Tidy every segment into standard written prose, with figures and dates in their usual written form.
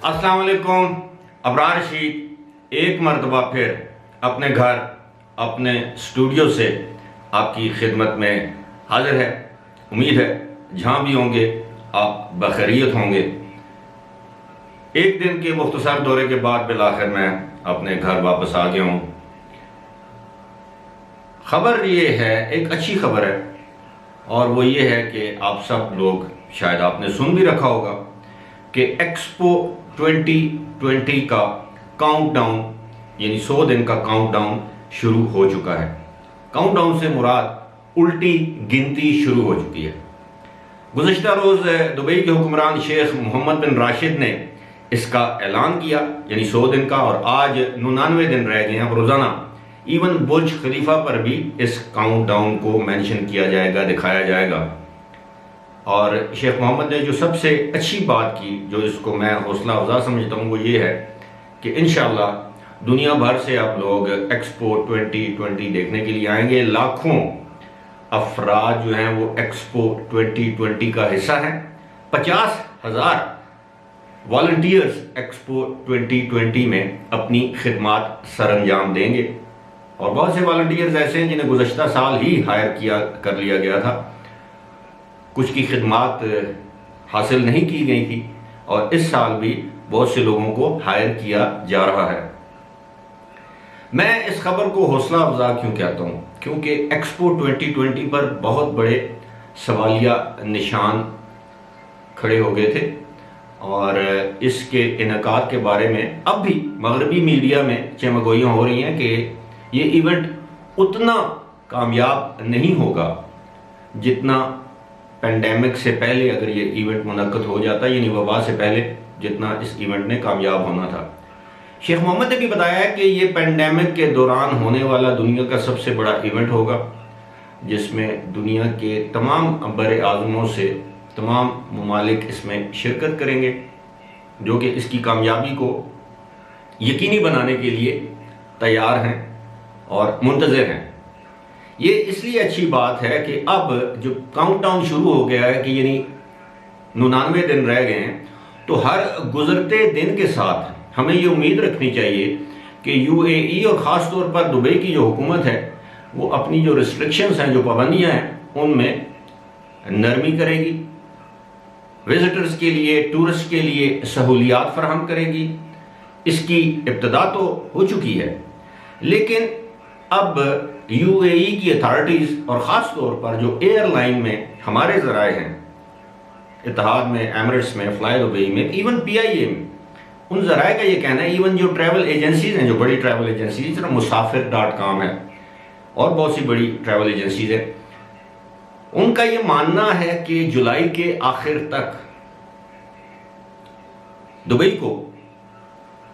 अस्सलाम वालेकुम। अबरार रशीद एक मरतबा फिर अपने घर अपने स्टूडियो से आपकी खिदमत में हाजिर है। उम्मीद है जहाँ भी होंगे आप बखैरियत होंगे। एक दिन के मुख्तसर दौरे के बाद बिलाखिर मैं अपने घर वापस आ गया हूँ। खबर ये है, एक अच्छी खबर है, और वो ये है कि आप सब लोग शायद आपने सुन भी रखा होगा कि एक्सपो 2020 का काउंटडाउन यानी 100 दिन का काउंटडाउन शुरू हो चुका है। काउंटडाउन से मुराद उल्टी गिनती शुरू हो चुकी है। गुज़श्ता रोज़ दुबई के हुक्मरान शेख मोहम्मद बिन राशिद ने इसका ऐलान किया यानी 100 दिन का, और आज 99 दिन रह गए हैं। रोज़ाना इवन बुर्ज खलीफा पर भी इस काउंटडाउन को मेंशन किया जाएगा, दिखाया जाएगा। और शेख मोहम्मद ने जो सबसे अच्छी बात की, जो इसको मैं हौसला अफजा समझता हूँ, वो ये है कि इंशाअल्लाह दुनिया भर से आप लोग एक्सपो 2020 देखने के लिए आएंगे। लाखों अफराद जो हैं वो एक्सपो 2020 का हिस्सा हैं। 50,000 वॉलंटियर्स एक्सपो 2020 में अपनी खिदमात सरअंजाम देंगे, और बहुत से वॉलंटियर्स ऐसे हैं जिन्हें गुज़श्ता साल ही हायर कर लिया गया था। कुछ की खिदमात हासिल नहीं की गई थी, और इस साल भी बहुत से लोगों को हायर किया जा रहा है। मैं इस खबर को हौसला अफजा क्यों कहता हूँ? क्योंकि एक्सपो 2020 पर बहुत बड़े सवालिया निशान खड़े हो गए थे, और इसके इनेकाद के बारे में अब भी मगरबी मीडिया में चमगोइयाँ हो रही हैं कि ये इवेंट उतना कामयाब नहीं होगा जितना पेंडेमिक से पहले अगर ये इवेंट मुनक्कद हो जाता, यानी वबा से पहले जितना इस इवेंट ने कामयाब होना था। शेख मोहम्मद ने भी बताया कि ये पेंडेमिक के दौरान होने वाला दुनिया का सबसे बड़ा इवेंट होगा, जिसमें दुनिया के तमाम बर आज़मों से तमाम ममालिक इसमें शिरकत करेंगे, जो कि इसकी कामयाबी को यकीनी बनाने के लिए तैयार हैं और मुंतज़िर हैं। ये इसलिए अच्छी बात है कि अब जो काउंटडाउन शुरू हो गया है कि यानी 99 दिन रह गए हैं, तो हर गुजरते दिन के साथ हमें ये उम्मीद रखनी चाहिए कि यूएई और ख़ास तौर पर दुबई की जो हुकूमत है वो अपनी जो रिस्ट्रिक्शंस हैं, जो पाबंदियां हैं, उनमें नरमी करेगी। विजिटर्स के लिए, टूरिस्ट के लिए सहूलियात फराहम करेगी। इसकी इब्तदा तो हो चुकी है, लेकिन अब यूएई की अथॉरिटीज़ और ख़ास तौर पर जो एयरलाइन में हमारे ज़राए हैं, इत्तेहाद में, एमिरेट्स में, फ्लाई दुबई में, इवन पीआईए में, उन ज़राए का ये कहना है, इवन जो ट्रैवल एजेंसीज़ हैं, जो बड़ी ट्रैवल एजेंसीज, मुसाफिर.com है और बहुत सी बड़ी ट्रैवल एजेंसीज हैं, उनका ये मानना है कि जुलाई के आखिर तक दुबई को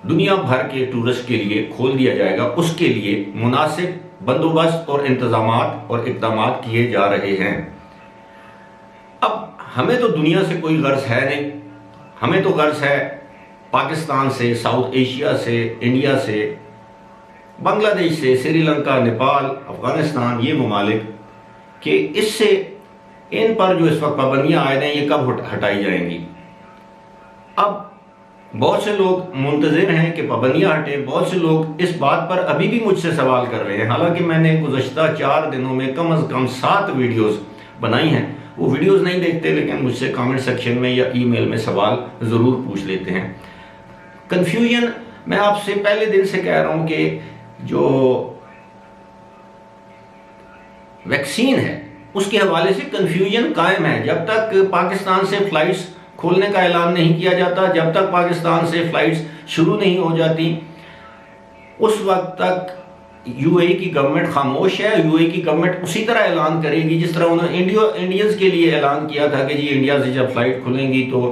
दुनिया भर के टूरिस्ट के लिए खोल दिया जाएगा। उसके लिए मुनासिब बंदोबस्त और इंतजामात और इक़दामात किए जा रहे हैं। अब हमें तो दुनिया से कोई गर्ज है नहीं, हमें तो गर्ज है पाकिस्तान से, साउथ एशिया से, इंडिया से, बांग्लादेश से, श्रीलंका, नेपाल, अफगानिस्तान, ये ममालिक कि इससे इन पर जो इस वक्त पाबंदियाँ आए हैं ये कब हटाई जाएंगी। अब बहुत से लोग मुंतज़िर हैं कि पाबंदियाँ हटें। बहुत से लोग इस बात पर अभी भी मुझसे सवाल कर रहे हैं, हालांकि मैंने गुज़श्ता 4 दिनों में कम अज़ कम 7 वीडियोस बनाई हैं। वो वीडियोस नहीं देखते, लेकिन मुझसे कमेंट सेक्शन में या ईमेल में सवाल ज़रूर पूछ लेते हैं। कन्फ्यूजन, मैं आपसे पहले दिन से कह रहा हूँ कि जो वैक्सीन है उसके हवाले से कन्फ्यूजन कायम है। जब तक पाकिस्तान से फ़्लाइट्स खोलने का ऐलान नहीं किया जाता, जब तक पाकिस्तान से फ़्लाइट्स शुरू नहीं हो जाती, उस वक्त तक यूएई की गवर्नमेंट खामोश है। यूएई की गवर्नमेंट उसी तरह ऐलान करेगी जिस तरह उन्होंने इंडियंस के लिए ऐलान किया था कि जी इंडिया से जब फ़्लाइट खुलेंगी तो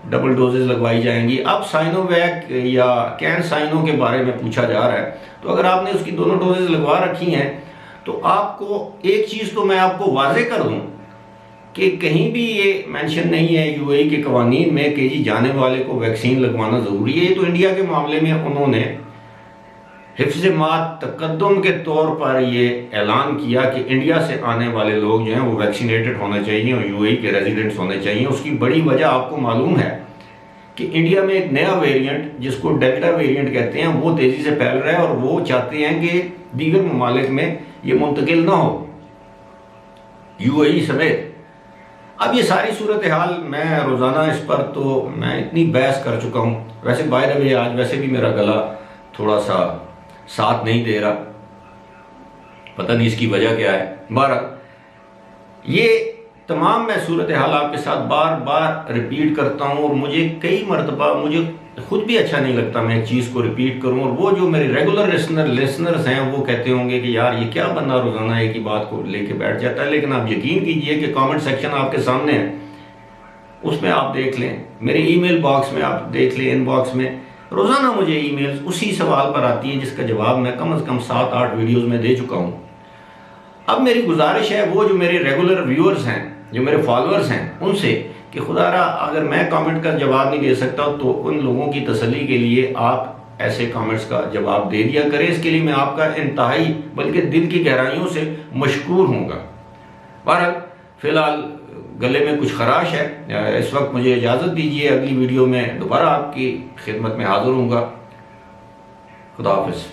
डबल डोजेज लगवाई जाएंगी। अब साइनोवैक या कैन-साइनो के बारे में पूछा जा रहा है, तो अगर आपने उसकी दोनों डोजेज लगवा रखी हैं तो आपको एक चीज़ तो मैं आपको वाज़ेह कर दूँ कि कहीं भी ये मेंशन नहीं है यूएई के कवानीन में कि जी जाने वाले को वैक्सीन लगवाना ज़रूरी है। ये तो इंडिया के मामले में उन्होंने हिफ्ज़ मात तकद्दुम के तौर पर ये ऐलान किया कि इंडिया से आने वाले लोग जो हैं वो वैक्सीनेटेड होने चाहिए और यूएई के रेजिडेंट्स होने चाहिए। उसकी बड़ी वजह आपको मालूम है कि इंडिया में एक नया वेरिएंट जिसको डेल्टा वेरिएंट कहते हैं वो तेजी से फैल रहा है और वो चाहते हैं कि दीगर ममालिक में ये मुंतकिल ना हो, यूएई समेत। अब ये सारी सूरत हाल मैं रोज़ाना इस पर तो मैं इतनी बहस कर चुका हूँ। वैसे बाय द वे आज वैसे भी मेरा गला थोड़ा सा साथ नहीं दे रहा, पता नहीं इसकी वजह क्या है। बहरहाल ये तमाम मैं सूरत हाल आपके साथ बार बार रिपीट करता हूँ और मुझे कई मरतबा मुझे खुद भी अच्छा नहीं लगता मैं एक चीज़ को रिपीट करूँ, और वो जो मेरे रेगुलर लिसनर्स हैं वो कहते होंगे कि यार ये क्या बंदा रोज़ाना एक ही बात को लेके बैठ जाता है। लेकिन आप यकीन कीजिए कि कमेंट सेक्शन आपके सामने है, उसमें आप देख लें, मेरे ईमेल बॉक्स में आप देख लें, इनबॉक्स में रोज़ाना मुझे ईमेल्स उसी सवाल पर आती हैं जिसका जवाब मैं कम से कम 7-8 वीडियोज़ में दे चुका हूँ। अब मेरी गुजारिश है वो जो मेरे रेगुलर व्यूअर्स हैं, जो मेरे फॉलोअर्स हैं, उनसे कि खुदारा अगर मैं कमेंट का जवाब नहीं दे सकता तो उन लोगों की तसल्ली के लिए आप ऐसे कमेंट्स का जवाब दे दिया करें। इसके लिए मैं आपका इंतहाई बल्कि दिल की गहराइयों से मशकूर हूँगा। बहरहाल फिलहाल गले में कुछ खराश है, इस वक्त मुझे इजाज़त दीजिए, अगली वीडियो में दोबारा आपकी खिदमत में हाजिर हूँगा। खुदा हाफिज़।